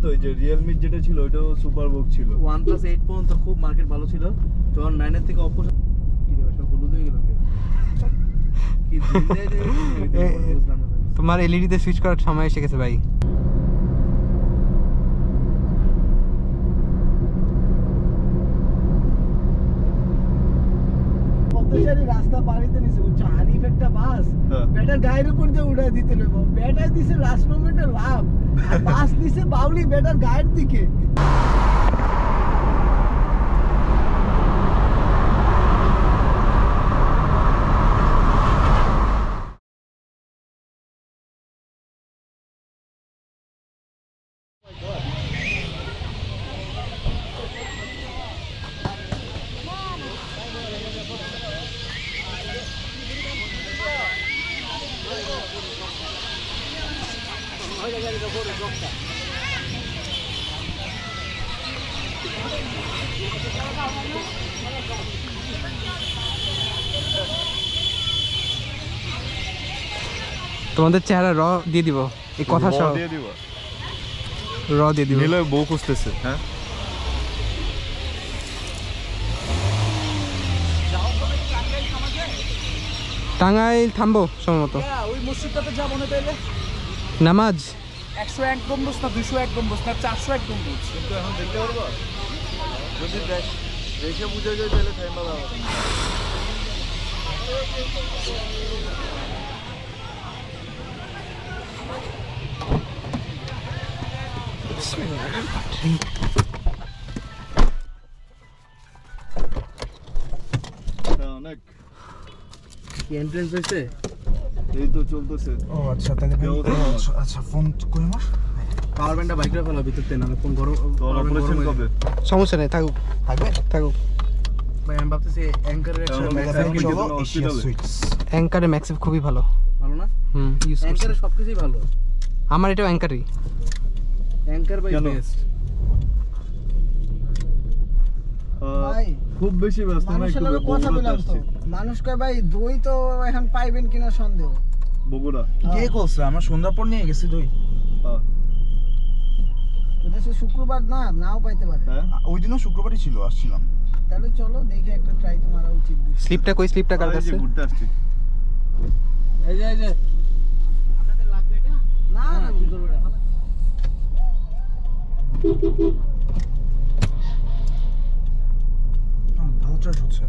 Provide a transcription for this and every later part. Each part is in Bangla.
তো এই যে Realme যেটা ছিল ওটাও সুপার বুক ছিল। OnePlus 8 পর্যন্ত খুব মার্কেট ভালো ছিল, যখন 9 এর থেকে Oppo কি রে সব হলুদ হয়ে গেল কি বুঝলাম না। তোমার এলইডি তে সুইচ করার সময় এসে গেছে ভাই। রাস্তা পাড়িতে নিছে বুঝছো, হানিফ একটা বাস ব্যাটার গায়ের উপর দিয়ে উড়াই দিতে লইব, ব্যাটার দিছে লাস্ট মোমেন্টে লাভ, আর বাস দিছে বাউলি ব্যাটার গায়ের দিকে। তোমাদের চেহারা র দিয়ে দিব, এই কথা সব দিয়ে দিব, র দিয়ে দিব। নিলে বউ খুঁজতেছে। হ্যাঁ টাঙ্গাইল থামবো সম্ভবত। ওই মসজিদটাতে যাব না তাইলে নামাজ 101 গম্বুজ না 201 গম্বুজ না 401 গম্বুজ, কিন্তু এখন দেখতে পারবো যদি দেখে বুঝে যায় তাহলে টাইম লাগবে। অনেক এন্ট্রেন্স হইছে, এই তো চলতেছে। ও আচ্ছা তাহলে আচ্ছা ফোন কই আমার পাওয়ার ব্যান্ডটা বাইক রাখা ভিতরতে না, ফোন গরম। অপারেশন কবে? সমস্যা নেই, থাকুক থাকুক। ভাই আমি ভাবতেছি অ্যাঙ্কারের অ্যাঙ্কারে ম্যাক্সিভ খুবই ভালো ভালো না? ইউজ করছি, অ্যাঙ্কারের সবকিছুই ভালো। আমার এটাও অ্যাঙ্কারই, অ্যাঙ্কার বাই বেস্ট। ভাই খুব বেশি ব্যস্ত না, মানুষের একটু লগে কথা বললাম তো, মানুষ কয় ভাই দই তো এখন পাইবেন কিনা সন্দেহ। বগুড়া কে করছে? আমরা সন্ধ্যার পর নিয়ে গেছি দই। হ্যাঁ এটা সে শুক্রবার না, নাও পাইতে পারে। হ্যাঁ ওই দিনও শুক্রবারই ছিল, আসছিলাম। তাহলে চলো দেখে একটা ট্রাই তো মারা উচিত। স্লিপটা কই, স্লিপটা কার কাছে? ঘুরতে আসছি। এই যে আপনাদের লাগবে এটা না না কি করব এটা ভালো চার্জ হচ্ছে।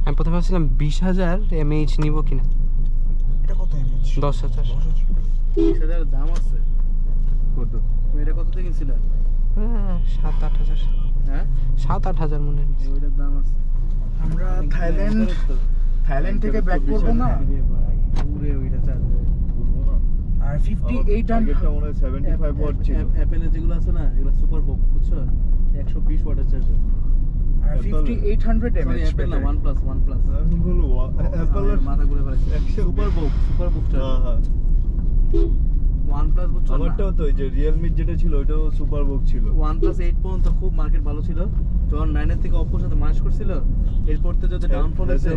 আমি প্রথমে ভাবছিলাম 20,000 mAh নিব কিনা। এটা কত এমএইচ? 10,000। 10,000 দাম আছে কত? তুমি এটা কত দিয়ে কিনছিলে? 7-8,000। হ্যাঁ 7-8,000 মনে হয়। ওইটার দাম আছে। আমরা থাইল্যান্ড থেকে ব্যাক করব না, আরে ভাই পুরো ওইটা চার্জ বলবো না। আর 58 and টার্গেটটা মনে হয় 75 ওয়াট ছিল। অ্যাপেলের যেগুলো আছে না এগুলো সুপার বক বুঝছো, 120 ওয়াটের চার্জার। আর 5800 সরি mAh অ্যাপেল না, OnePlus আমি বলবো অ্যাপলের মাথা ঘুরে ফেলেছে। 100 সুপার বক হ্যাঁ হ্যাঁ OnePlus বুঝছো না? আমারটাও তো এই যে Realme যেটা ছিল ওটাও সুপার বুক ছিল। OnePlus 8 পর্যন্ত খুব মার্কেট ভালো ছিল, যখন 9 এর থেকে Oppo সাথে মার্জ করছিল, এরপর তো যত ডাউনফল হয়েছে,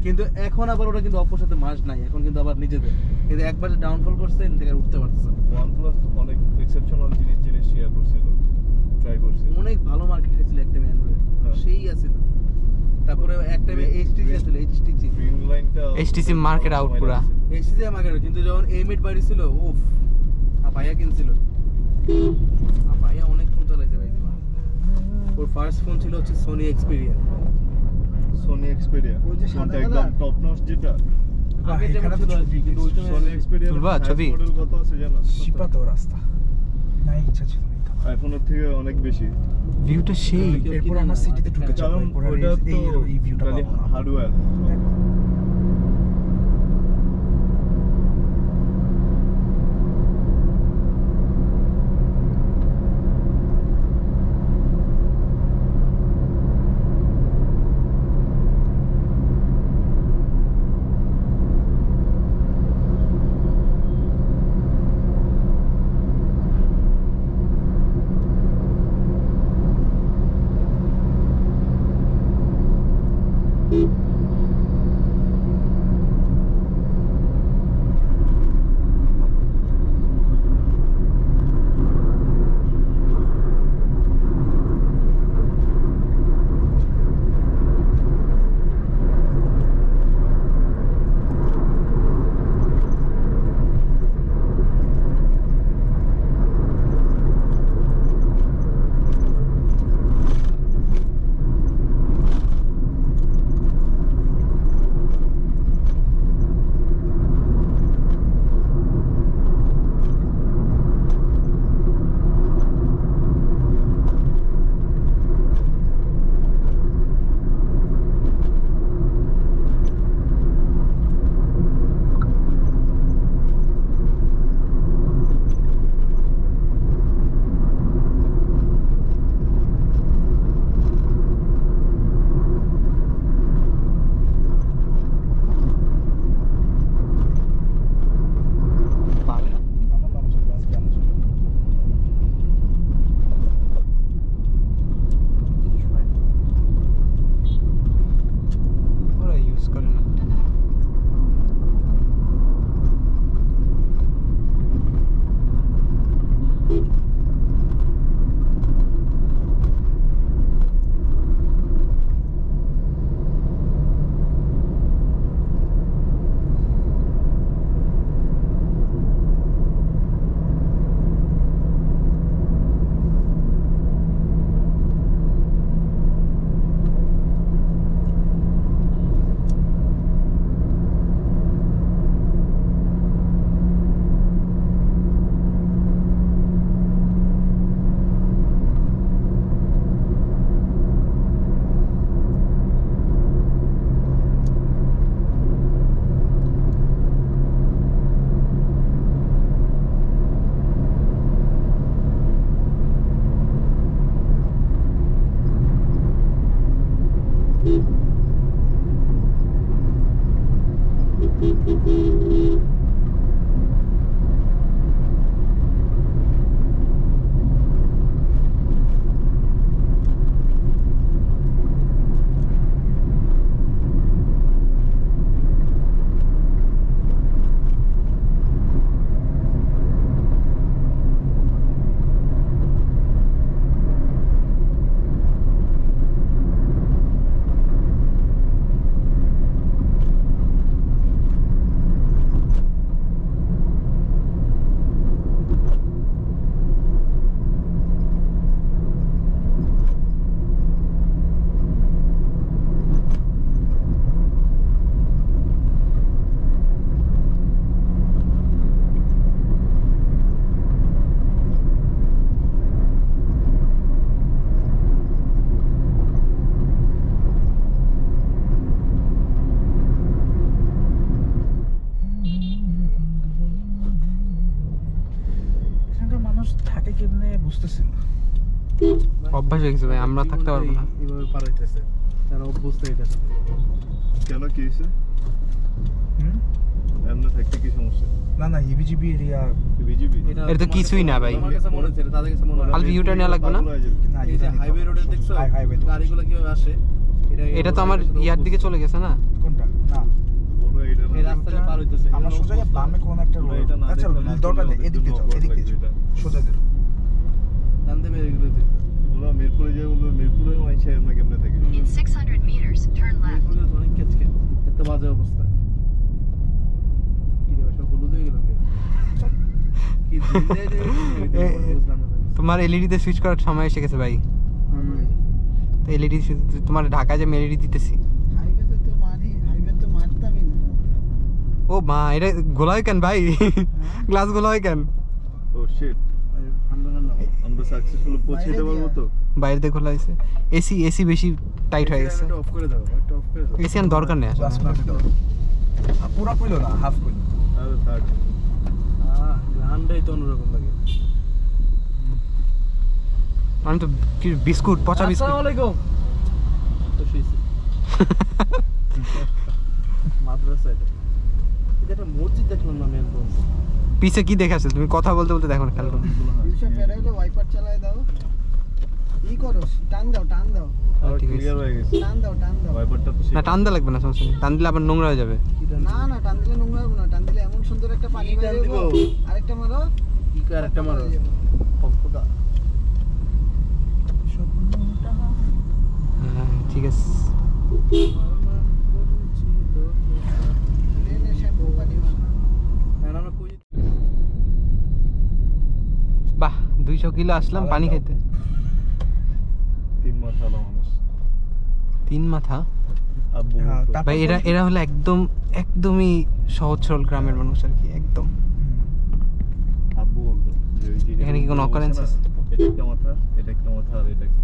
কিন্তু এখন আবার ওটা কিন্তু Oppo সাথে মার্জ নাই, এখন কিন্তু আবার নিজেদের, কিন্তু একবার যে ডাউনফল করছে এর থেকে আর উঠতে পারতেছে না। OnePlus অনেক এক্সেপশনাল জিনিস শেয়ার করছিল, ট্রাই করছিল। অনেক ভালো মার্কেট হয়েছিল একটা অ্যান্ড্রয়েড, সেই আছিল। তারপরে একটা HTC ছিল, HTC গ্রিন লাইনটা HTC মার্কেট আউট পুরা। HTC মার্কেট, কিন্তু যখন A8 বাড়ি ছিল উফ, ভাইয়া কিনছিল, ভাইয়া অনেক ফোন চালাইছে ভাই জীবনে। ওর ফার্স্ট ফোন ছিল হচ্ছে সোনি এক্সপেরিয়া। সোনি এক্সপেরিয়া ওই যে সাদা একদম কালার? টপ নচ যেটা আগে যেমন ছিল কিন্তু ওই সময় সোনি এক্সপেরিয়া তুলবা ছবি? মডেল কত আছে জানো? শিপাতো রাস্তা নাই, ইচ্ছা ছিল না। আইফোনের থেকে অনেক বেশি। ভিউটা সেই। এরপর আমরা সিটিতে ঢুকে যাব, কারণ এরপর ওটা তো এই ভিউটা খালি পাবো না। হার্ডওয়্যার। অভ্যাস হয়ে গেছে ভাই, আমরা থাকতে পারবো না। এইভাবে পার হইতেছে, তারা অভ্যস্ত এটা। কেন কি হয়েছে? এমনি থাকতে কি সমস্যা? না না, ইবিজিবি এরিয়া। বিজিবি এটা তো কিছুই না ভাই। আমার কাছে মনে হচ্ছে, তাদের কাছে মনে হয় খালি ইউটার্ন নেওয়া লাগবে না? না, এই যে হাইওয়ে রোডে দেখছো হাইওয়ে তো গাড়িগুলো কিভাবে আসে, এটা তো আমার ইয়ার দিকে চলে গেছে না? কোনটা? না, ওরা এটা এই রাস্তাটা পার হইতেছে। আমরা সোজা যে বামে কোন একটা রোড। এটা না আচ্ছা, দেখলে না দরকার নেই, চললে এদিক দিয়ে যাও, ওদের এদিক দিয়ে লাগবে যাও। সোজা দিয়ে। নান্দে মেরে এগুলোতে ওরা মিরপুরে যায়, বললো মিরপুরে মাইছে আমরা কেমনে থাকি। In 600 meters, turn left. এগুলো তো অনেক কেচকে, এত বাজে অবস্থা। কি রে সব হলুদ হয়ে গেল কি দিলে যে বুঝলাম না। তোমার এলইডি তে সুইচ করার সময় এসে গেছে ভাই। তো এলইডি তোমার ঢাকায় যে এলইডি দিতেছি। হাইওয়েতে তো মারি, হাইওয়ে তো মারতামই না। ও মা, এটা গোলা হয় কেন ভাই? গ্লাস গোলা হয় কেন? ও শিট, আমরা সাকসেসফুল পৌঁছে যেতে পারবো তো? বাইরে দিয়ে খোলা হয়েছে। এসি বেশি টাইট হয়ে গেছে। অফ করে দাও, একটা অফ করে দাও। এসি আর দরকার নেই আসলে। প্লাস প্লাস দাও। পুরো কইলো না, হাফ কইলো। আরে থাক, গ্রান্ডাই তো অন্যরকম লাগে। আমি তো কি বিস্কুট, পচা বিস্কুট। আসসালামু আলাইকুম। তো শুইছি মাদ্রাসা এটা। এটা একটা মসজিদ দেখলাম না মেলবোর্ন। পিছে কি দেখাচ্ছে? তুমি কথা বলতে বলতে দেখো না, খেয়াল করো। ইউসা পেরাইলে ওয়াইপার চালায় দাও। ই করো, টান দাও, টান দাও, আর ঠিক আছে। ক্লিয়ার হয়ে গেছে। টান দাও, টান দাও। ওয়াইপারটা তো না, টান দেওয়া লাগবে না, সমস্যা নেই। টান দিলে আবার নোংরা হয়ে যাবে। না না, টান দিলে নোংরা হবে না। টান দিলে এমন সুন্দর একটা পানি কি টান বের দিব? হবে। আরেকটা মারো, কি করে একটা মারো। হয়ে যাবে। পকপকা। হ্যাঁ, ঠিক আছে। নে নে, শ্যাম্পু পানি মার। এখন আমরা কই বাহ, 200 কিলো আসলাম পানি খেতে। 3 মাস হলো মানুষ। 3 মাথা আব্বু হ্যাঁ, বলতো, তারপর ভাই, এরা হলো একদমই সহজ সরল গ্রামের মানুষ আর কি, একদম। আব্বু বলতো যে ওই জিনিস এখানে কি কোনো occurrences? এটা একটা মাথা, এটা একটা মাথা, আর এটা কি?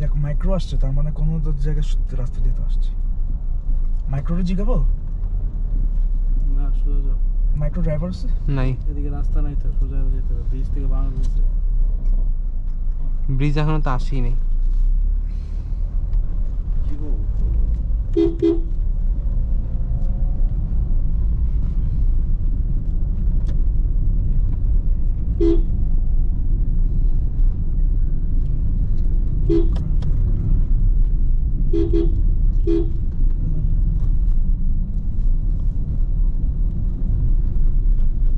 দেখ, মাইক্রো আসছে, তার মানে কোনো তো জায়গায় সত্যি রাস্তা দিয়ে তো আসছে। মাইক্রোরে জিগাবো? না সোজা যাও। মাইক্রো ড্রাইভার আছে? নাই, এদিকে রাস্তা নাই তো, সোজা যেতে হবে। ব্রিজ থেকে বাংলাদেশ ব্রিজ এখনো তো আসেই নেই। কি গো?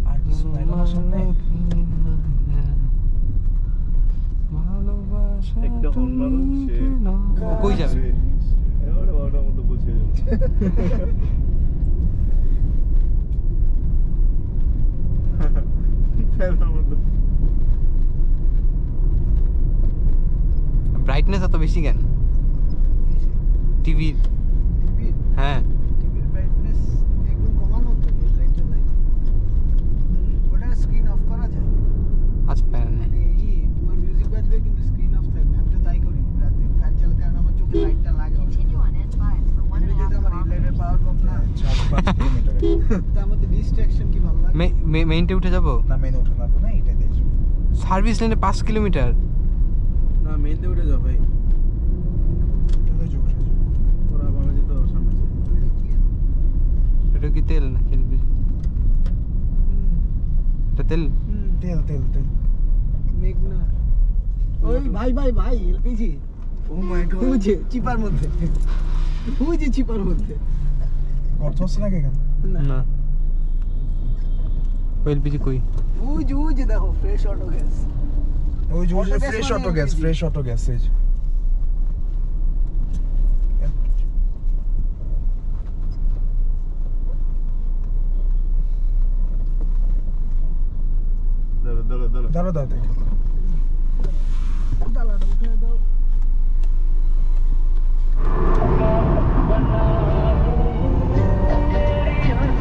আর কিছু নাই আমার সামনে। একটা হর্ন মারো, সে ও কই যাবে? এবারে ওটার মতো পৌঁছে যাচ্ছে। ফেলার মতো। ব্রাইটনেস এত বেশি কেন টিভি? টিভির হ্যাঁ, টিভির ব্রাইটনেস একদম কমানো তো, এই লাইটটা লাইট। ওটা স্ক্রিন অফ করা যায়। আচ্ছা প্যারা নেই। মানে তোমার মিউজিক বাজবে কিন্তু স্ক্রিন অফ থাকবে। আমি তো তাই করি রাতে গাড়ি চালাতে, কারণ আমার চোখে লাইটটা লাগে। Continue on N5 for 1.5 এমনিতে আমার এই লাইটের পাওয়ার কম না, 4-5 কিলোমিটার। তার মধ্যে ডিস্ট্রাকশন কি ভালো লাগে। মেইনটে উঠে যাবো? না, মেনে ওঠা লাগবে না, এটা দিয়ে যাও। সার্ভিস লাইনে 5 কিলোমিটার। না মেইন দিয়ে উঠে যাও ভাই। এটা দিয়ে যাও, উঠে যাও। ওরা বামে যেতে হবে, সামনে যেতে হবে। এটা কি? এটা কি তেল না খেলবি? এটা তেল? তেল তেল তেল। মেঘনা। ওই ভাই ভাই ভাই, এলপিজি। O my god. বুঝে চিপার মধ্যে, বুঝে চিপার মধ্যে। গর্ত হচ্ছে নাকি এখানে? না, এলপিজি কই? বুঝে দেখো, ফ্রেশ অটো গ্যাস। ওই যে Auto gas ফ্রেশ মানে auto gas, LPG fresh auto gas এই যে। দাঁড়া দাঁড়া দাঁড়া। দাঁড়া দাঁড়া দেখ। ডালাটা উঠে দাও।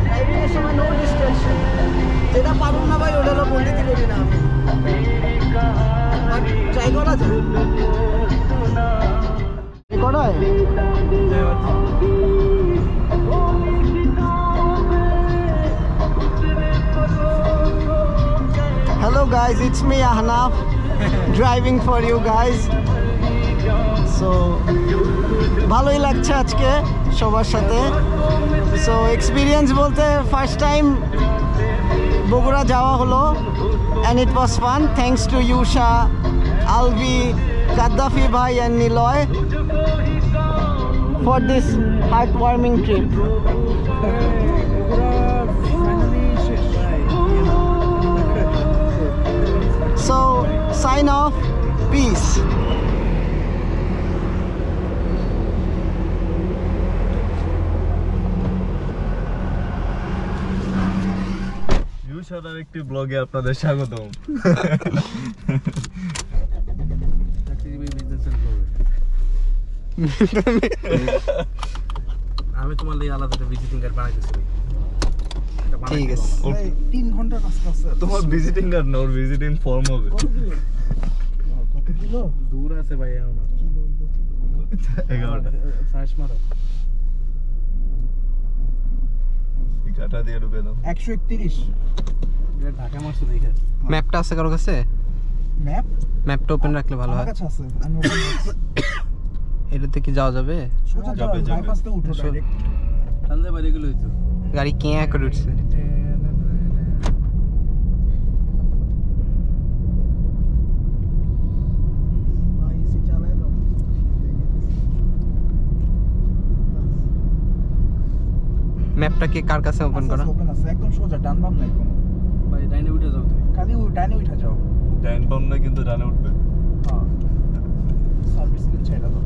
ড্রাইভিং এর সময় নো ডিস্ট্রাকশন। যেটা পারুন না ভাই, ওটা বলতে করি না আমি। ট্রাই করা যায়। করা হয়? Hello guys, it's me Ahnaf driving for you guys. So ভালোই লাগছে আজকে সবার সাথে। সো এক্সপিরিয়েন্স বলতে ফার্স্ট টাইম বগুড়া যাওয়া হলো, and it was fun. Thanks to Yusha, Alvi, Kaddafi ভাই and Niloy for this heart warming trip. So sign off, peace. ইউশাদার একটি ব্লগে আপনাদের স্বাগতম। আমি তোমার ਲਈ আলাদা একটা ভিজিটিং কার্ড বানাইতেছি। ঠিক আছে। 3 ঘন্টা রাস্তা আছে। তোমার ভিজিটিং কার্ড না, ওর ভিজিটিং ফর্ম হবে। কত কিলো? দূর আছে ভাই এখন। 11টা সার্চ মারো। এই কাটা দিয়ে ঢুকে দাও। 131 এটা ঢাকা মারছো দেখে। ম্যাপটা আছে কারো কাছে? ম্যাপ ম্যাপটা ওপেন রাখলে ভালো আমার হয়। কাছে আছে। আমি ওপেন করছি। এটাতে কি যাওয়া যাবে? সোজা যাবে, যাবে, যাবে। বাইপাস থেকে উঠো আসো। ডাইরেক্ট। তাহলে বাইরে গেলে হইতো। গাড়ি কেয়া করে উঠছে। ভাই এসি চালায় দাও। ম্যাপটা কি কার কাছে ওপেন করা? ওপেন আছে, একদম সোজা, ডান বাম নাই কোনো। ভাই ডাইনে উঠে যাও তুমি। খালি ওই ডাইনে উঠা যাও। ডাইন বাম না, কিন্তু ডানে উঠবে। হ্যাঁ, সার্ভিস লেন ছেড়ে দাও।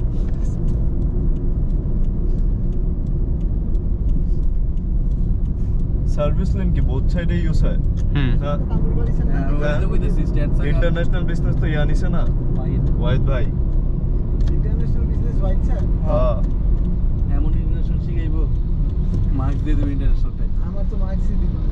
সার্ভিস লেন কি বোথ সাইডে ইউজ হয়? হুম। না, কামরুল বাড়ি সামনে। হ্যাঁ, ওই তো কইতেছি স্ট্যাট সাকা। ইন্টারন্যাশনাল বিজনেস তো ইয়া নিছে না, ওয়াহিদ ভাই। International business white sir. হ্যাঁ, এমন ইন্টারন্যাশনাল শিখাইবো। মার্কস দিয়ে দেবে ইন্টারন্যাশনাল টাইম। আমার তো মার্কস দিল না।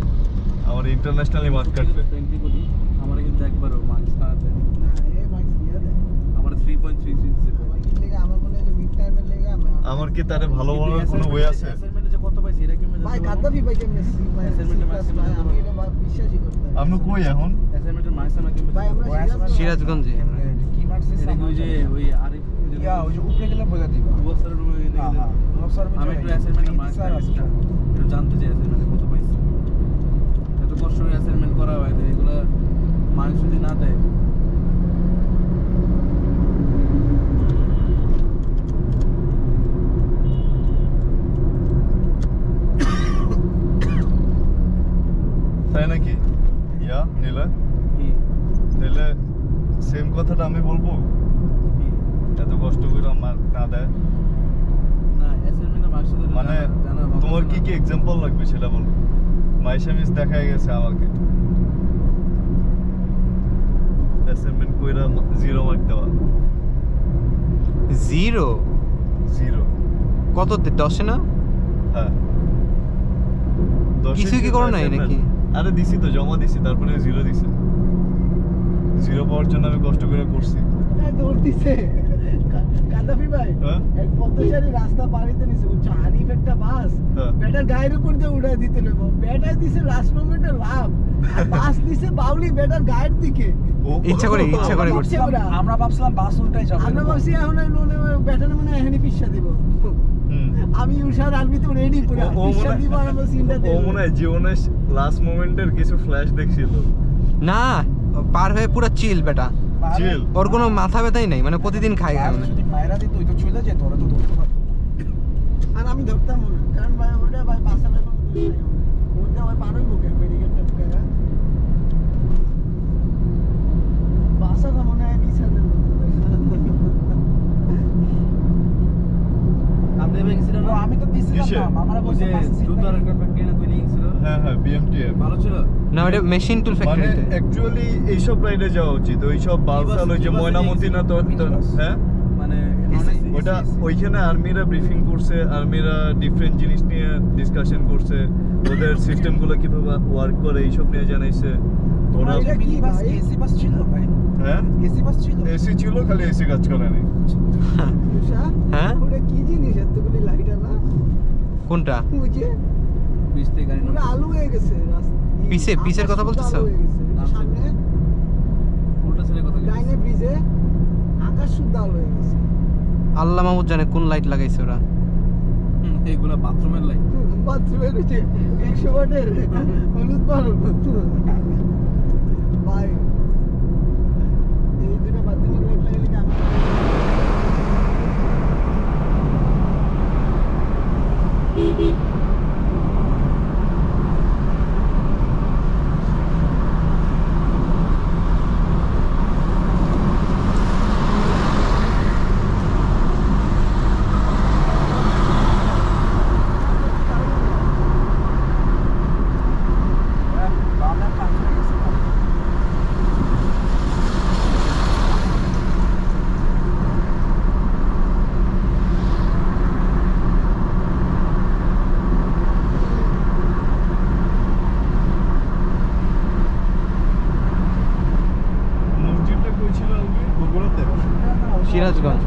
আমার ইন্টারন্যাশনালি মার্ক কাটবে। 20 বলি। আমার কিন্তু একবারও মার্কস না দেয়। না এই মার্কস দিয়ে দেয়। আমার 3.33 ছিল। আমার কি লেগে আমার মনে হয় যে মিড টাইমের লেগে আমার কি তারে ভালো বলার কোনো ওয়ে আছে? অ্যাসাইনমেন্টে যে কত পাইছি এটা কেমনে ভাই কাদ্দাফি ভাই কেমনে সি ভাই Assignment এ marks ভাই আমি এটা বিশ্বাসই করতে পারি না। আমরা কই এখন? অ্যাসাইনমেন্টের মার্কস আমরা কেমনে ভাই আমরা সিরাজগঞ্জে আমরা। কি মার্কস দিছে? এটা কি ওই যে ওই আরিফ ইয়া, ওই যে উপরে গেলে বলে দিবা। বক্সের রুমে হ্যাঁ, হ্যাঁ। বক্সার রুমে আমি যাই। একটু অ্যাসাইনমেন্টের মার্কস স্যার আছে। একটু জানতে চাই অ্যাসাইনমেন্টে কত পাইছি। এত কষ্ট করে অ্যাসাইনমেন্ট করা হয় তো এগুলো মার্কস যদি না দেয় তাই নাকি? ইয়া নীলা, কি তাহলে সেম কথাটা আমি বলবো, কি এত কষ্ট করে মার্ক না দেয়। না অ্যাসাইনমেন্টের মার্কস যদি মানে তোমার কি কি এক্সাম্পল লাগবে সেটা বলো। মাইশা মিস দেখাই গেছে আমাকে অ্যাসাইনমেন্ট কইরা 0 মার্ক দেওয়া। 0 0? কততে? 10 না? হ্যাঁ, 10 কিছুই কি করো নাই নাকি? আরে দিছি তো, জমা দিছি, তারপরে 0 দিছি। 0 পাওয়ার জন্য আমি কষ্ট করে করছি। দৌড় দিছে কাদ্দাফি ভাই। হ্যাঁ? এক পথচারী রাস্তা পাড়িতে নিছে বুঝছো, হানিফ একটা বাস হ্যাঁ। বেটার গায়ের উপর দিয়ে উড়াই দিতে নেবো। বেটার দিছে লাস্ট মোমেন্টে লাভ, আর বাস দিছে বাউলি বেটার গায়ের দিকে। ইচ্ছা করে করছি। আমরা ভাবছিলাম বাস উল্টাই যাবে। আমরা ভাবছি এখন বেটার মনে হয় এখানে পিসা দিব। হুম। আমি উষার আলবি তো রেডি পুরা ও পিসা মনে দিব আর আমরা সিনটা ও দেব। মনে হয় জীবনের লাস্ট মোমেন্টের কিছু ফ্ল্যাশ দেখছিল। না, পার হয়ে পুরো চিল বেটা। চিল। ওর কোনো মাথা ব্যথাই নাই, মানে প্রতিদিন খাই আর মানে। যদি মায়েরা দিত ওই তো চলে যেত, ওরা তো ধরতে পারতো। আর আমি ধরতাম না, কারণ ভাই ওটা ভাই বাসার কোনো দোষ নাই। ওটা ভাই পারই বুকে মেডিকেলটা বুকে না বাসাটা মনে হয় নিছে না। আপনি গেছিলেন ও, না? আমি তো দিছিলাম কিসে? না, আমারা ওই বলছে যে বাসে সিট জুতার নাই। একটা ফ্যাক্টরি না কইলে গেছিল হ্যাঁ হ্যাঁ, BMTF। ভালো ছিল না, ওটা মেশিন টুল মানে ফ্যাক্টরিতে। অ্যাকচুয়ালি এইসব রাইডে যাওয়া উচিত। ওইসব বালসাল, ওই যে কি বাসে ময়নামতি না তো, মিনি বাস। হ্যাঁ, মানে ওটা ওইখানে আর্মিরা ব্রিফিং করছে, আর্মিরা ডিফারেন্ট জিনিস নিয়ে ডিসকাশন করছে, ওদের সিস্টেমগুলো কিভাবে ওয়ার্ক করে এইসব নিয়ে জানাইছে ওরা। এটা কি মিনি বাস ভাই? এসি বাস ছিল ভাই? হ্যাঁ, এসি বাস ছিল? এসি ছিল, খালি এসি কাজ করে নাই। উষা হ্যাঁ? ওটা কি জিনিস এতগুলি লাইটার না কোনটা? ওই যে বিশ থেকে গাড়ি পুরো আলু হয়ে গেছে রাস্তা পিসের কথা বলতেছো? সামনে উল্টা ছেলে কথা ডাইনে ব্রিজে আকাশ শুদ্ধ আলু হয়ে গেছে। আল্লাহ মাহমুদ জানে কোন লাইট লাগাইছে ওরা। এইগুলা বাথরুমের লাইট। বাথরুমের 100 ওয়াটের হলুদ বাল্ব ভাই, এই দুটো বাথরুমের লাইট লাগাইলে কি আমি মসজিদটা কই ছিল আগে? বগুড়াতে? Sirajganj.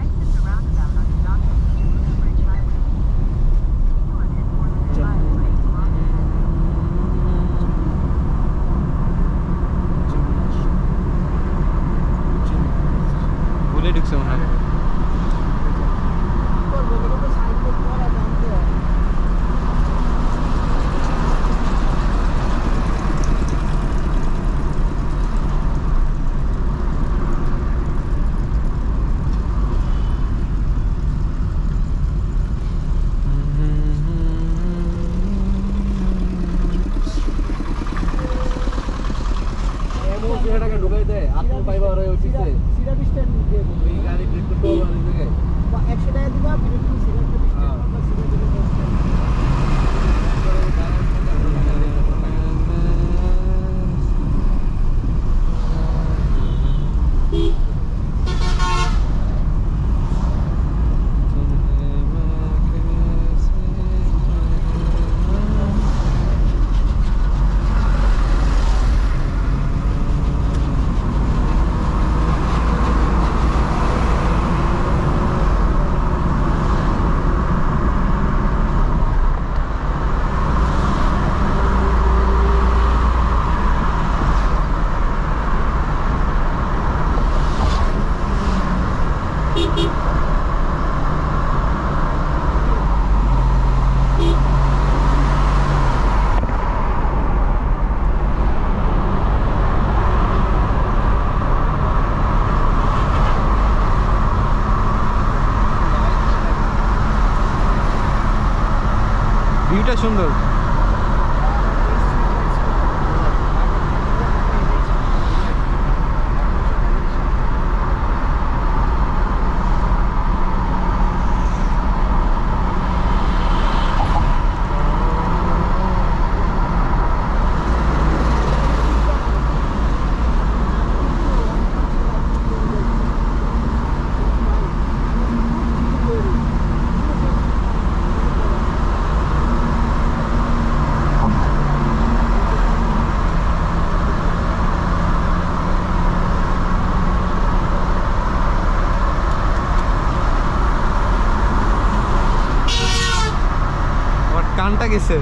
Exit the roundabout on Dr. Bridge Highway. Continue on N405 for 8 kilometers. ভুলে ঢুকছে মনে হয়। এটাকে ঢুকাই দেয় আপনি পাইবা ওরা ওই পিছে সিরাপ স্ট্যান্ড দিয়ে দেবো। ওই গাড়ি ব্রেক করতে হবে আর এই জায়গায় 100 টাকা দিবা, বিরক্তি সিরাপ ভিউটা সুন্দর। আমার কানটা গেছে।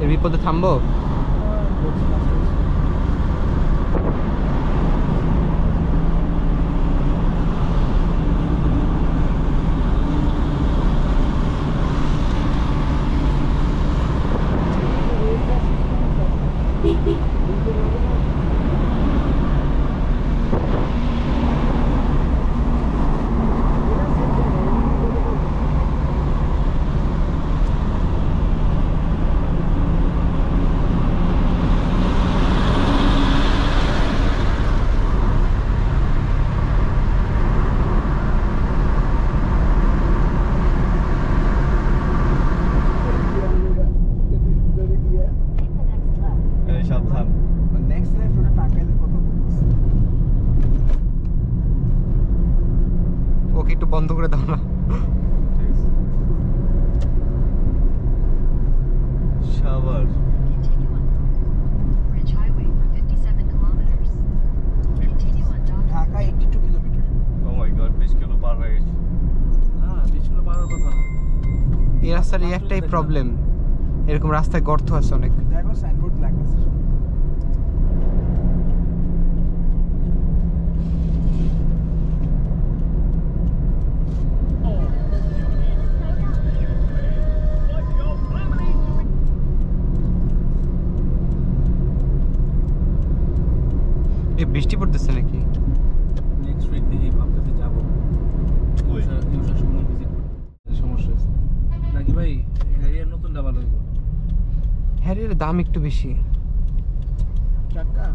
এর বিপদে থামবো? এই সাবধান। নেক্সট লাইফ ওটা টাঙ্গাইলের কথা বলতেছে। ওকে একটু বন্ধ করে দাও না। ঠিক আছে। Savar. Continue on Bridge Highway for 57 kilometers. Continue on Dock. Dhaka 82 kilometre. Oh my god, 20 kilo per হয়ে গেছে। না 20 কিলো পার হওয়ার কথা না। এই রাস্তার এই একটাই প্রবলেম, এরকম রাস্তায় গর্ত আছে অনেক। দেখো সাইনবোর্ড লেখা আছে। এই বৃষ্টি পড়তেছে নাকি? নেক্সট উইক দেখি ভাবতেছি যাবো ওই। ইউসা শোরুম ভিজিট করতে। সমস্যা আছে নাকি ভাই? হ্যারিয়ার নতুন ডাবল হইব। হ্যারির দাম একটু বেশি। চাক্কা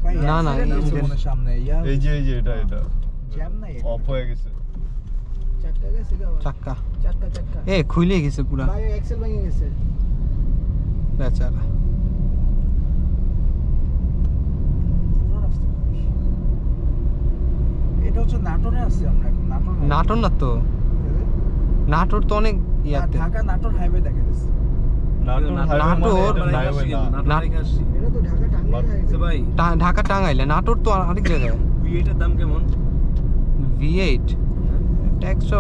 ভাই না, না, accident হয়েছে এই- মনে হয় সামনে ইয়া এই যে এটা জ্যাম নাই অফ হয়ে গেছে। চাক্কা গেছে গা চাক্কা চাক্কা চাক্কা এ খুলে গেছে পুরা ভাই এক্সেল ভেঙে গেছে। বেচারা। পুরো রাস্তা খারাপ। এটা হচ্ছে নাটোরে আছে আমরা এখন নাটোর নাটোর না তো, নাটোর তো অনেক ইয়াতে। ঢাকা নাটোর হাইওয়ে দেখা যাচ্ছে। নাটোর নাটোর- হাইওয়ে না। এটা তো ঢাকা টাঙ্গাইল আচ্ছা ভাই ঢাকা টাঙ্গাইলে, নাটোর তো আরেক জায়গায়। V8 এর দাম কেমন? V8 ট্যাক্স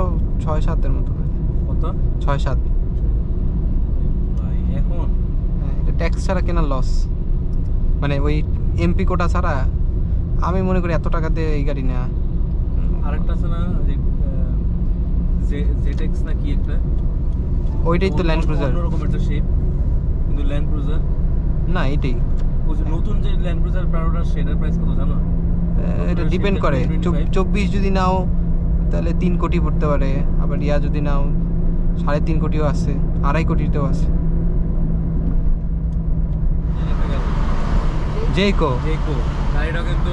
6-7 এর মতো, কত? 6-7। ভাই এখন এটা ট্যাক্স ছাড়া কেনা লস, মানে ওই এমপি কোটা ছাড়া। আমি মনে করি এত টাকা দিয়ে এই গাড়ি নেওয়া। আরেকটা আছে না যে ZX না কি একটা, ওইটাই তো ল্যান্ড ক্রুজার। অন্যরকম একটা শেপ, কিন্তু ল্যান্ড ক্রুজার। না এটাই, ওই যে নতুন যে ল্যান্ড ক্রুজার প্রাউডার সেটার প্রাইস কত জানো? এটা ডিপেন্ড করে। 24 যদি নাও তাহলে 3 কোটি পড়তে পারে, আবার ইয়া যদি নাও 3.5 কোটিও আছে, 2.5 কোটিতেও আছে। জেইকো দেখো গাড়িটা কিন্তু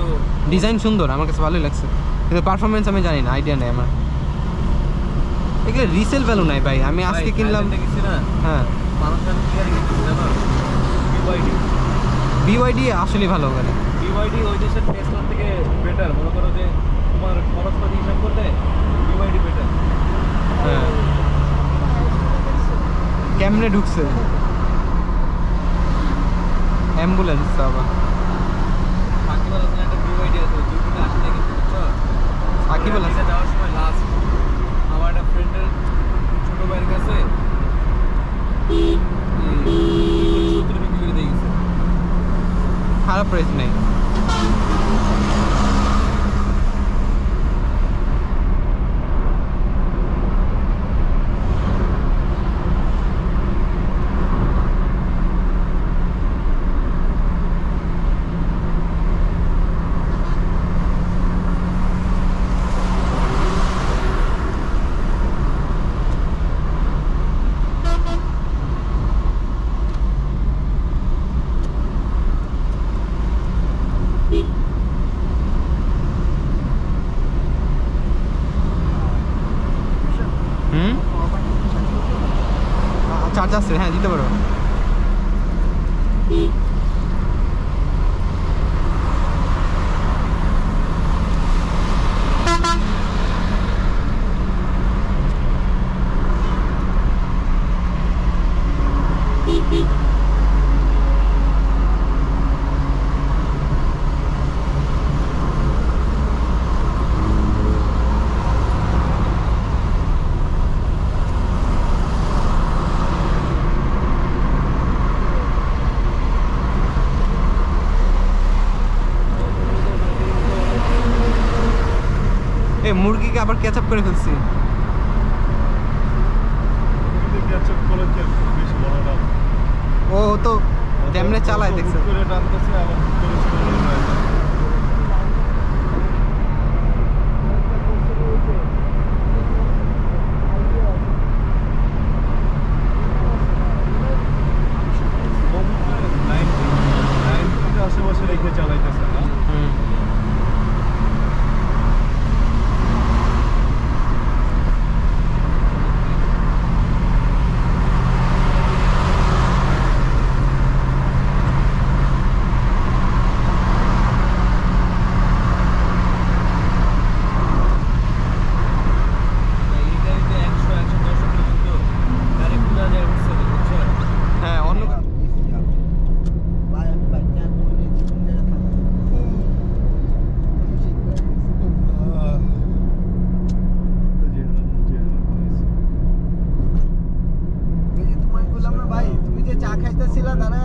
ডিজাইন সুন্দর, আমার কাছে ভালোই লাগছে, কিন্তু পারফরমেন্স আমি জানি না, আইডিয়া নেই আমার। এগুলো রিসেল ভ্যালু নাই ভাই। আমি আজকে কিনলাম। দেখেছি না হ্যাঁ, মানুষ আমি কি গাড়ি কিনতেছি জানো? বিওয়াইডি আসলে ভালো গাড়ি। BYD ওই দেশের টেসলার থেকে বেটার। মনে করো যে তোমার খরচপাতি হিসাব করলে BYD বেটার। হ্যাঁ, কেমনে ঢুকছে অ্যাম্বুলেন্স আবার। সাকিব আল হাসানের একটা BYD আছে, 2.80 টাকা কিন্তু, বুঝছো? সাকিব আল হাসান। এটা যাওয়ার সময় লাস্ট আমার একটা ফ্রেন্ডের ছোট ভাইয়ের কাছে 2.70 বিক্রি করে দিয়ে গেছে। খারাপ প্রাইস নেই। চার্জ আছে, হ্যাঁ দিতে পারো। মুরগিকে আবার ক্যাচআপ করে ফেলছি। ক্যাচআপ করে বেশি বড় না, ও তো যেমনে চালায় দেখছো। হুট করে টানতেছে আবার হুট করে slow হয়ে যায়। আশেপাশে রেখে চালাইতেছে না। হ্যাঁ অন্য ভাই তুমি যে চা খাইতেছিলা দাঁড়া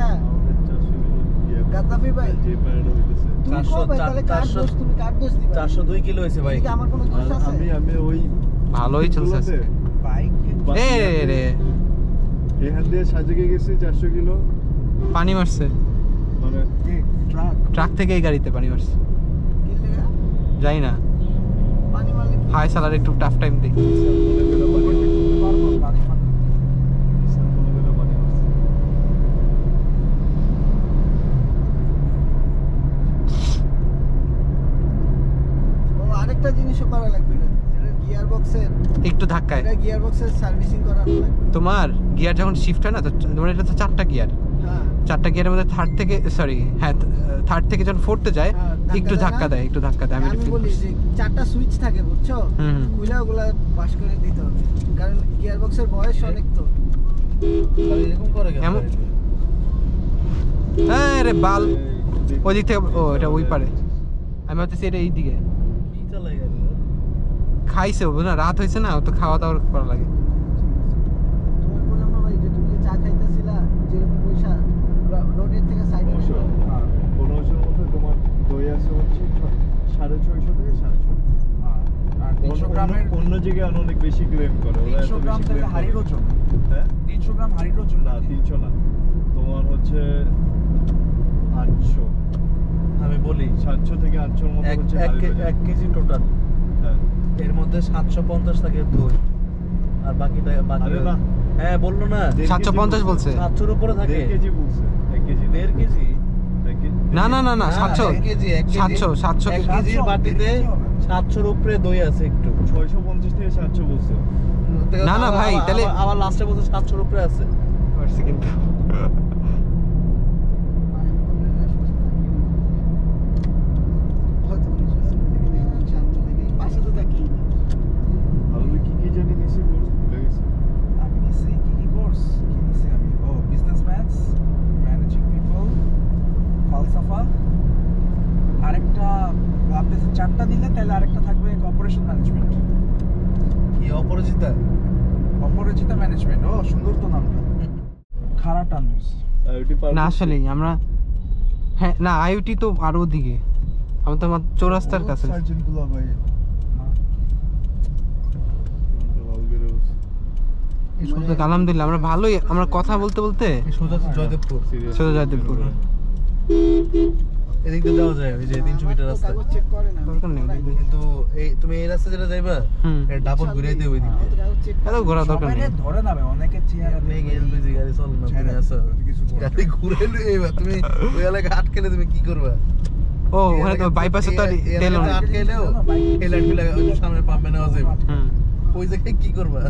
গাদ্দাফি ভাই যে প্যারেড হইতেছে তুমি কো ভাই তাহলে কার দোষ, তুমি কার দোষ দিবা? 402 কিলো হয়েছে ভাই। কি আমার কোনো দোষ আছে? আমি ওই ভালোই চলছে আজকে। বাইক এ রে এখান দিয়ে সাজেকে গেছি 400 কিলো, পানি মারছে, মানে ট্রাক ট্রাক থেকে এই গাড়িতে পানি মারছে। কি লাগা যাই না, পানি মারলে কি হাই সালার একটু টাফ টাইম দিই। ও আরেকটা জিনিসও করা লাগবে না, এটা গিয়ার বক্সের, একটু ধাক্কায় এটা গিয়ার বক্সের সার্ভিসিং করানো লাগবে। তোমার গিয়ার যখন শিফট হয় না, তো তোমার এটা তো 4টা গিয়ার, হ্যাঁ 4টা গিয়ারের মধ্যে থার্ড থেকে থার্ড থেকে যখন ফোর্থে যায় হ্যাঁ, একটু ধাক্কা দেয়, একটু ধাক্কা দেয়। আমি আমি ফিল বলি করছি। যে 4টা সুইচ থাকে বুঝছো, হুম। ওগুলা ওগুলা পাস করে দিতে হবে, কারণ গিয়ার বক্সের বয়স অনেক তো। তাহলে এরকম করে কেন? এমন- হ্যাঁ রে বাল, ওই দিক থেকে, ও এটা ওই পারে, আমি ভাবতেছি এটা এই দিকে কি চালাই গেল? খাইছে, ও না রাত হয়েছে না, ও তো খাওয়া দাওয়া করা লাগে। তোমার বললাম না ভাই যে তুমি যে চা খাইতেছিলা যেরকম পয়সা রোডের থেকে সাইডে 1500 মধ্যে তোমার দই আছে হচ্ছে 650 থেকে 750। আর 300 গ্রামের অন্য জায়গায় অনেক বেশি ক্লেম করে, ওরা এত 300 গ্রাম বেশি থেকে claim হাড়ির করে। ওজন, হ্যাঁ 300 গ্রাম হাড়ির ওজন না 300 না, তোমার হচ্ছে 800, আমি বলি 700 থেকে 800 মধ্যে হচ্ছে হাড়ির ওজন। 1 কেজি টোটাল, হ্যাঁ এর মধ্যে 750 থাকে দই, আর বাকিটা বাকি আরে না। হ্যাঁ বললো না 750 বলছে। 700 উপরে থাকে। 1.5 কেজি বলছে, 1 কেজি 1.5 কেজি না না না না 700 1 কেজি 700 700 1 কেজির বাটিতে 700 এর উপরে দই আছে একটু। 650 থেকে 700 বলছে। না, না ভাই, তাহলে- আবার লাস্টে বলছে 700 এর উপরে আছে। পারছি কিন্তু পাশে তো থাকি আর ওই কি জানি নিছি কোর্স ভুলে গেছি। আমি নিছি কি কোর্স, কি নিছি আমি? ও বিজনেস ম্যাথস, ম্যানেজিং পিপল, ফালসাফা, আরেকটা আপনি 4টা দিলে তাহলে আরেকটা থাকবে কর্পোরেশন ম্যানেজমেন্ট, কি অপরাজিতা? অপরাজিতা ম্যানেজমেন্ট। ও সুন্দর তো নামটা, খারাপ টানুস। আইওটি পার না আসলেই আমরা, হ্যাঁ না আইওটি তো আরো দিকে, আমি তো আমার চৌরাস্তার কাছে। সার্জন গুলো ভাই আলহামদুলিল্লাহ আমরা ভালোই, আমরা কথা বলতে বলতে সোজা তো জয়দেবপুর, সোজা জয়দেবপুর। এদিক দিয়ে যাওয়া যায়, ওই যে 300 মিটার রাস্তা। কাগজ চেক করে না দরকার নেই ওদিক দিয়ে। কিন্তু এই তুমি এই রাস্তা যেটা যাইবা, হুম। এটা ডাবল ঘুরাইতে ওই দিক দিয়ে। কাগজ চেক এত ঘোরা দরকার নেই। সবাইকে ধরে নামে, অনেকের চেহারা আপনি এলপিজি গাড়ি চল না, তুমি আসো কিছু করো। গাড়ি ঘুরাইলে এইবার তুমি ওই এলাকা আটকেলে তুমি কি করবা? ও ওখানে তো বাইপাসে তো আর এই তেল এলাকাতে নেই। আটকাইলেও এই লাইট ফিলা ওই যে সামনে পাম্পে নেওয়া যাবে, হুম ওই জায়গায় কি করবা?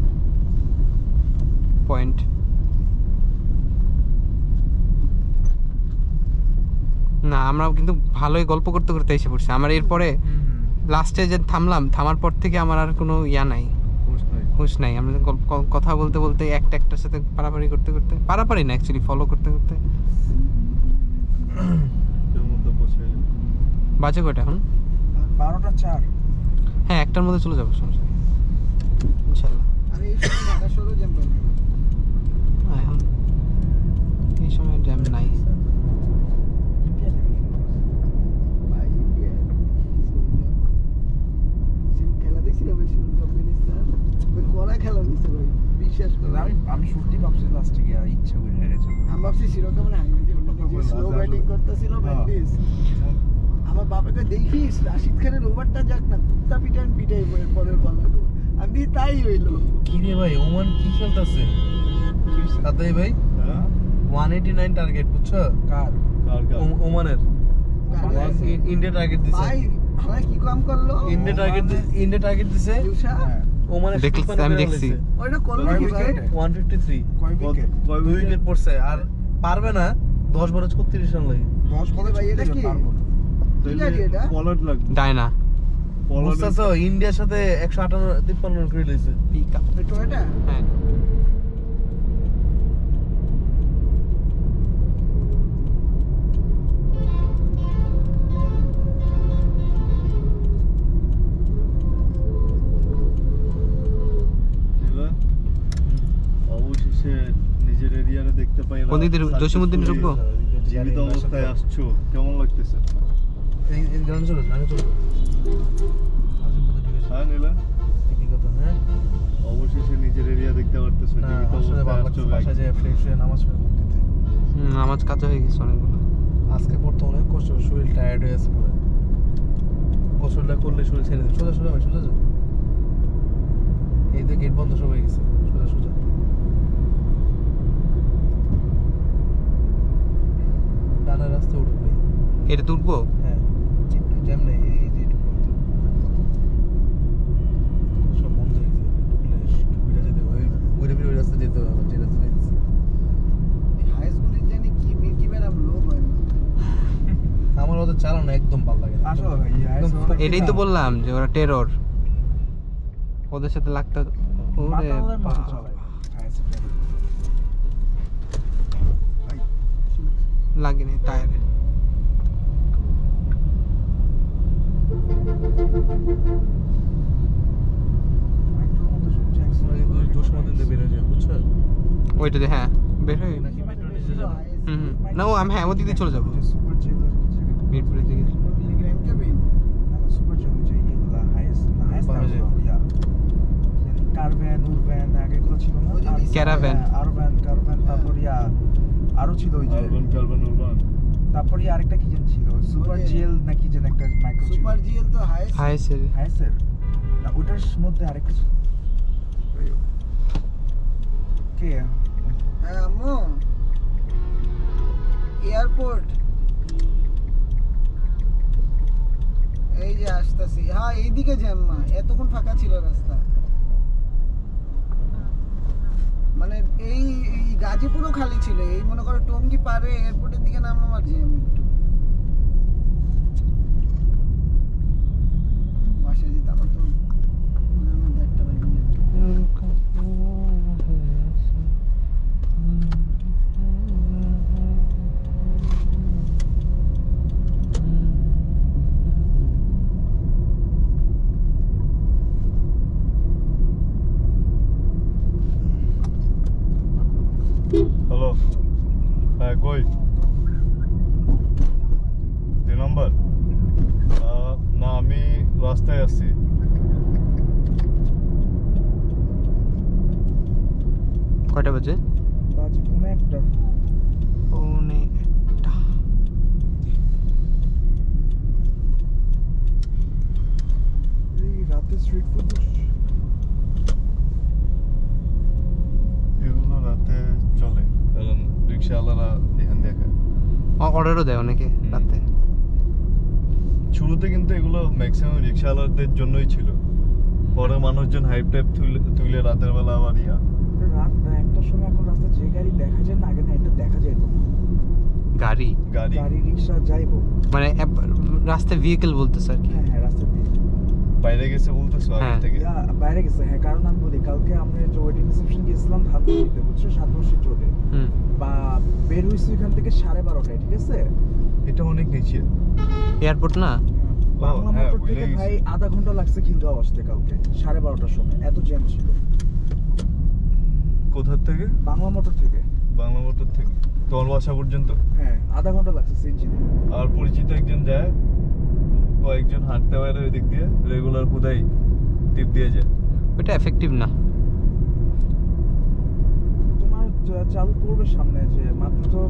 পয়েন্ট। না আমরা কিন্তু ভালোই গল্প করতে করতে এসে পড়ছি। আমার এরপরে লাস্টে যে থামলাম, থামার পর থেকে আমার আর কোনো ইয়া নাই, হুশ নাই। আমরা কথা বলতে বলতে একটার সাথে পারাপারি করতে করতে, পারাপারি না অ্যাকচুয়ালি ফলো করতে করতে বাজে কয়টা এখন? 12টা 4। হ্যাঁ 1টার মধ্যে চলে যাবো, সমস্যা নেই ইনশাল্লাহ। আর এই সময় ঢাকা শহরে জ্যাম পাবে না। না, এখন এই সময় জ্যাম নাই। ভাই ইন্ডিয়া খেলা দেখছি ভাবছি সেরকম না, স্লো ব্যাটিং করতেছিল মেন্ডিস। আমার বাবাকে দেখিস রাশিদ খানের ওভারটা যাক না, তুত্তা পিটান পিটাই পরের বল, আমি তাই হইলো। কি রে ভাই, ওমান কি খেলতেছে সাদাই ভাই? 189 টার্গেট, বুঝছো? কার ওমানের ইন্ডিয়া টার্গেট দিছে। ভাই আমরা কি কাম করলো? ইন্ডিয়া টার্গেট দিছে, ইউসা ওমানের দেখছি, আমি দেখছি। ওইটা করলো কি ভাই? 153 কয় উইকেট? 2 উইকেট পড়ছে, আর পারবে না 10 বলে 36 রান লাগে। 10 বলে ভাই, এটা কি? পারবো না। কি গাড়ি এটা? পলাট লাগবে। ডায়না বুঝতেছো, ইন্ডিয়ার সাথে 158 রান করে লইছে। পিকআপ। এটা এটা হ্যাঁ এবার অবশেষে নিজের এরিয়ারে দেখতে পাইলাম। কোন দিক দিয়ে জসীমউদ্দিনে ঢুকবো? জীবিত অবস্থায় আসছো, কেমন লাগতেছে? এই গান চলো, গান চলো। হ্যাঁ নীলা, কি কথা? হ্যাঁ অবশেষে নিজের এরিয়া দেখতে পারতেছো, না, জীবিত আসলে অবস্থায় বাবা আসছো। বাসায় যায় ফ্রেশ হয়ে নামাজ পড়ে ঘুরতে। নামাজ কাজ হয়ে গেছে অনেকগুলো। আজকে পড়তে অনেক কষ্ট, শরীর টায়ার্ড হয়ে আছে পুরো। গোসলটা করলে শরীর ছেড়ে দেবে। সোজা সোজা ভাই, সোজা যাও। এই যে গেট বন্ধ সব হয়ে গেছে, সোজা সোজা। ডানের রাস্তা উঠো ভাই। এটা তুলবো? হ্যাঁ, একটু জ্যাম নেই, এই যে একটু বন্ধ। সব বন্ধ হয়ে গেছে, ঢুকলে ঘুরে যেতে হবে, ঘুরে ফিরে ওই রাস্তা যেতে হবে, আবার যে রাস্তা যাইতেছি। হাই স্কুলের জানি কি মিল্কি ম্যাডাম লোক হয় না। আমার ওদের চালানো একদম ভালো লাগে না। আসলে ভাই একদম এটাই তো বললাম যে ওরা টেরর, ওদের সাথে লাগতে ওরে মাতালের মতো বাবা। চালায়। লাগেনি টায়ারে। মাইক্রোর মতো সব ট্যাক্স আমরা কিন্তু জোশ মধ্যে দিয়ে বেরো যায়, বুঝছো? ওইটাতে হ্যাঁ বের হয়ে নাকি মেট্রো নিচে যাবে? না ও আমি হ্যাঁ ওদিকে চলে যাবো, সুপার জেলার কিছু মিরপুরের দিকে। মিলিগ্রাম কেবিন না না সুপার জেল যে ইয়েগুলা হাইয়েস্ট না হাইয়েস্ট না বাজে। ইয়া কারভ্যান উরভ্যান আগেগুলো ছিল না ওই যে নিচে- ক্যারাভ্যান। আরভ্যান কারভ্যান তারপর ইয়া আরো ছিল ওই যে আরবান কারবান উরবান। তারপর ইয়া আরেকটা কি যেন ছিল সুপার ওই যে- জেল নাকি যেন একটা মাইক্রো ছিল সুপার জিএল তো হাই হাই স্যার হ্যাঁ স্যার না ওটার মধ্যে আরেকটা ছিল। কে হ্যাঁ আম্মু এয়ারপোর্ট এই যে আসতেছি। হ্যাঁ এইদিকে জ্যাম্মা, এতক্ষণ ফাঁকা ছিল রাস্তা। মানে এই এই গাজীপুরও খালি ছিল, এই মনে করো টঙ্গী পারে এয়ারপোর্টের দিকে নামলাম আর জ্যাম একটু। বাসায় যেতে আমার তো একটা বাইক হ্যালো, হ্যাঁ কই? 2 নম্বর? না আমি রাস্তায় আছি। কয়টা বাজে? বাজে কোনো একটা পৌনে একটা। এই রাতে স্ট্রিট ফুড এগুলো রাতে চলে, কারণ রিক্সাওয়ালারা এখান দিয়ে খায়। অর্ডারও দেয় অনেকে রাতে। শুরুতে কিন্তু এগুলো ম্যাক্সিমাম রিক্সাওয়ালাদের জন্যই ছিল, পরে মানুষজন হাইপ টাইপ তুলে রাতের বেলা আবার রাত না একটার সময় এখন রাস্তা যে গাড়ি দেখা যায় না আগে না এটা দেখা যায় তো গাড়ি গাড়ি গাড়ি রিক্সা যাইবো মানে রাস্তায় ভেহিকেল বলতেছে আর কি। হ্যাঁ হ্যাঁ রাস্তা দিয়ে বাইরে গেছে বলতেছো আগে হ্যাঁ। থেকে? বাইরে গেছে হ্যাঁ কারণ আমি বলি কালকে আমরা যে ওয়েডিং রিসেপশন গেছিলাম ধানমন্ডিতে বুঝছো 7 বর্ষে চলে হুম বা বের হইছি এখান থেকে 12:30টায় ঠিক আছে এটা অনেক নিচে। এয়ারপোর্ট না? বাংলা হ্যাঁ, মোটর বুঝে থেকে গেছি। ভাই আধা ঘন্টা লাগছে খিলগাঁও আসতে কালকে 12:30টার সময় এত জ্যাম ছিল কোথার থেকে? বাংলা মোটর থেকে বাংলা মোটর থেকে তোমার বাসা পর্যন্ত? হ্যাঁ আধা ঘন্টা লাগছে সিএনজিতে আর পরিচিত একজন যায়, কয়েকজন হাঁটতে পারে ওই দিক দিয়ে, রেগুলার হুদাই টিপ দিয়ে যায়। ওইটা এফেক্টিভ না। তোমার চালু করবে সামনে যে মাত্র তো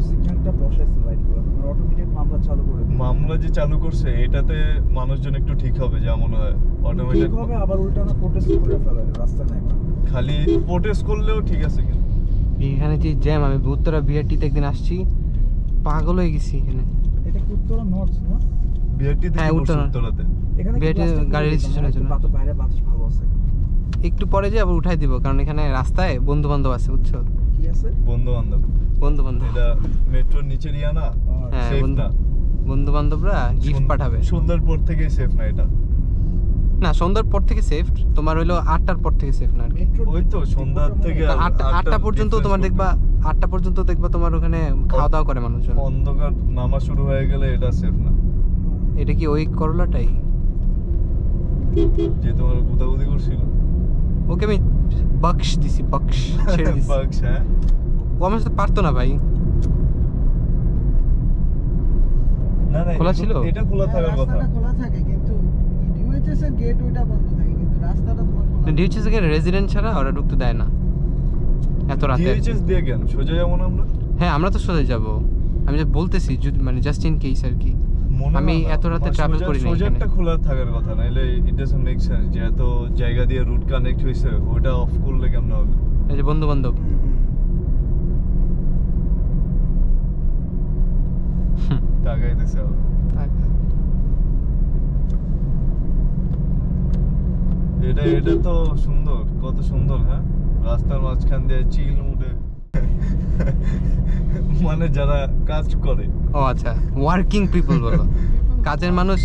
অটোমেটিক মামলা চালু করে দিবে। মামলা যে চালু করছে এটাতে মানুষজন একটু ঠিক হবে যা মনে হয় অটোমেটিক। ঠিক হবে, আবার উল্টানো প্রোটেস্ট করে ফেলে রাস্তা নেই। খালি প্রোটেস্ট করলেও ঠিক আছে কিন্তু এখানে যে জ্যাম, আমি উত্তরা বিআরটিতে একদিন আসছি, পাগল হয়ে গেছি এখানে। এটা কি উত্তরা নর্থ না? বিআরটি থেকে হ্যাঁ, উত্তরাতে এখানে কি বিআরটি plastic গাড়ি দিয়ে রেজিস্ট্রেশনের দিবে না? জন্য। একটু বাইরে বাতাস ভালো আছে। একটু পরে যে আবার উঠাই দিব, কারণ এখানে রাস্তায় বন্ধু বান্ধব আছে, বুঝছো? কি আছে? বন্ধু বান্ধব। বন্ধু বান্ধব, এটা মেট্রোর নিচের ইয়া না, হ্যাঁ, সেফ না। বন্ধু বান্ধবরা গিফট পাঠাবে। সন্ধ্যার পর থেকে সেফ না এটা। না, সন্ধ্যার পর থেকে সেফ, তোমার হইলো 8টার পর থেকে সেফ না আর কি। মেট্রো ওই তো সন্ধ্যার থেকে আর 8টা পর্যন্ত তোমার দেখবা, 8টা পর্যন্ত দেখবা তোমার ওখানে খাওয়া দাওয়া করে মানুষজন। অন্ধকার নামা শুরু হয়ে গেলে এটা সেফ না। এটা কি ওই করলাটাই? যে তোমার গুদাগুদি করছিল ওকে আমি বক্স দিছি, বক্স ছেড়ে দিছি। বাক্স, হ্যাঁ ও আমার সাথে পারতো না ভাই। না না খোলা ছিল? এটা খোলা থাকার কথা। রাস্তাটা খোলা থাকে কিন্তু ডিউএইচএস এর গেট ওইটা বন্ধ থাকে, কিন্তু রাস্তাটা তোমার খোলা। ডিউচেস থেকে রেজিডেন্ট ছাড়া ওরা ঢুকতে দেয় না এত রাতে। ডিএইচএস দিয়ে কেন সোজা যাবো না আমরা? হ্যাঁ, আমরা তো সোজা যাব। আমি যে বলতেছি যদি মানে জাস্ট ইন কেস আর কি। মনে আমি হয় না। এত রাতে travel করি না সোজাটা এখানে। খোলা থাকার কথা, নাইলে ইট ডাজন্ট মেক সেন্স যে এত জায়গা দিয়ে রুট কানেক্ট হইছে, ওটা অফ করলে কেমন হবে? এই যে বন্ধু বান্ধব, তাকাইতেছে আবার। এটা তো সুন্দর, কত সুন্দর। হ্যাঁ, রাস্তার মাঝখান দিয়ে চিল মুডে মানে যারা কাজ করে। ও আচ্ছা, ওয়ার্কিং পিপল বলো, কাজের মানুষ।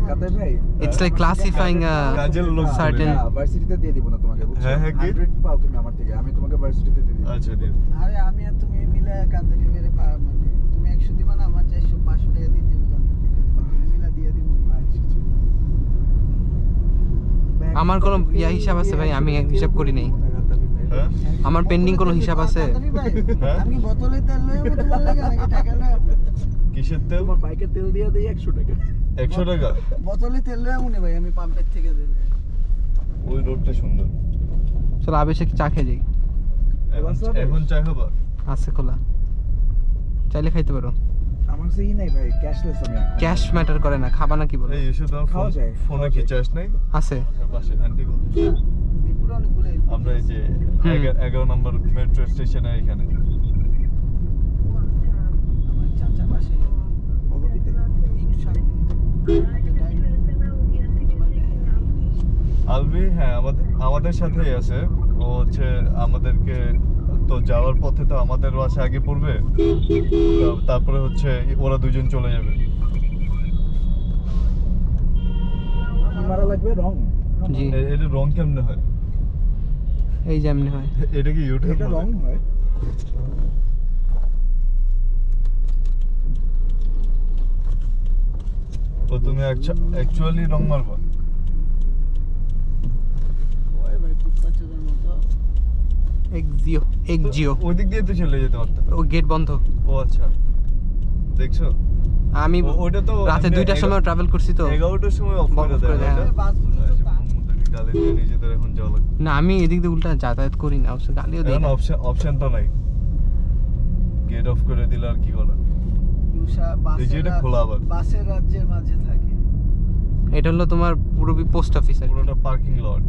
কাদের ভাই? ইটস লাইক ক্লাসিফাইং কাজের লোক বলে। সার্টেন। ভার্সিটিতে দিয়ে দিব না তোমাকে, বুঝছো? হ্যাঁ, হ্যাঁ, কি? 100 পাও তুমি আমার থেকে, আমি তোমাকে ভার্সিটিতে দিয়ে দিব। আচ্ছা দিন। আরে আমি আর তুমি মিলে কান্দারি মেরে মানে তুমি 100 দিবা না, আমার 400-500 টাকা দিতে হবে কান্দারি মিলে দিয়ে দিব। আমার কোনো ইয়া হিসাব আছে ভাই, আমি হিসাব করি নাই। হ্যাঁ আমার পেন্ডিং কোনো হিসাব আছে? কান্দারি ভাই, হ্যাঁ? আমি বোতলে তেল লই আমি তোমার লাগে নাকি টাকা লই? কিসের তেল? তোমার বাইকে তেল দিয়ে দেই 100 টাকা। 100 টাকা? বোতলে তেল লই আমুনি ভাই, আমি পাম্পের থেকে দেব। ওই রোডটা সুন্দর। চলো আবেশে চা খেয়ে যাই। এখন চা খাবা? আছে খোলা, চাইলে খাইতে পারো। আমার সেই নাই ভাই, ক্যাশলেস আমি এখন। ক্যাশ ম্যাটার করে না, খাবা না কি বলো? এই এসে তোমার খাওয়া যায়, ফোনে খাওয়া কি যায়। চার্জ নাই? আছে। পাশে আন্টি বল। মিরপুরে অনেকগুলো আমরা এই যে হুম। 11 নম্বর মেট্রো স্টেশনে এখানে। আমার চাচা পাশে পলটিতে। একটু সামনে আলবি, হ্যাঁ আমাদের সাথেই আছে। ও হচ্ছে আমাদেরকে তো যাওয়ার পথে তো আমাদের বাসা আগে পড়বে, তারপরে হচ্ছে ওরা দুজন চলে যাবে। কি মারা লাগবে? রং? জি, এটা রং কেমনে হয়? এই যে এমনি হয়। এটা কি ইউটিউব? এটা রং হয়। তো তুমি অ্যাকচুয়ালি রং মারবা? ওই ভাই বাচ্চাদের মতো। এক জিও ওই দিক দিয়ে তো চলে যেতে পারতাম। ও গেট বন্ধ। ও আচ্ছা, দেখছো? আমি ওটা তো রাতে এমনি 2টার সময় ট্রাভেল করছি তো। 11টার সময় অফ করে Off করে দেয়। দেয়, হ্যাঁ। বাসগুলো তো মুদ্দাকে গালি দিয়ে নিজেদের এখন যাওয়া লাগে। না, আমি এদিক দিয়ে উল্টা যাতায়াত করি না, অবশ্য গালিও দিই এখন না। অপশন তো নাই, গেট অফ করে দিলে আর কি করা? ইউসা এই যে এটা খোলা আবার। বাসের রাজ্যের মাঝে থাকে। এটা হলো তোমার পূরবী পোস্ট অফিস আর কি। পুরোটা পার্কিং লট।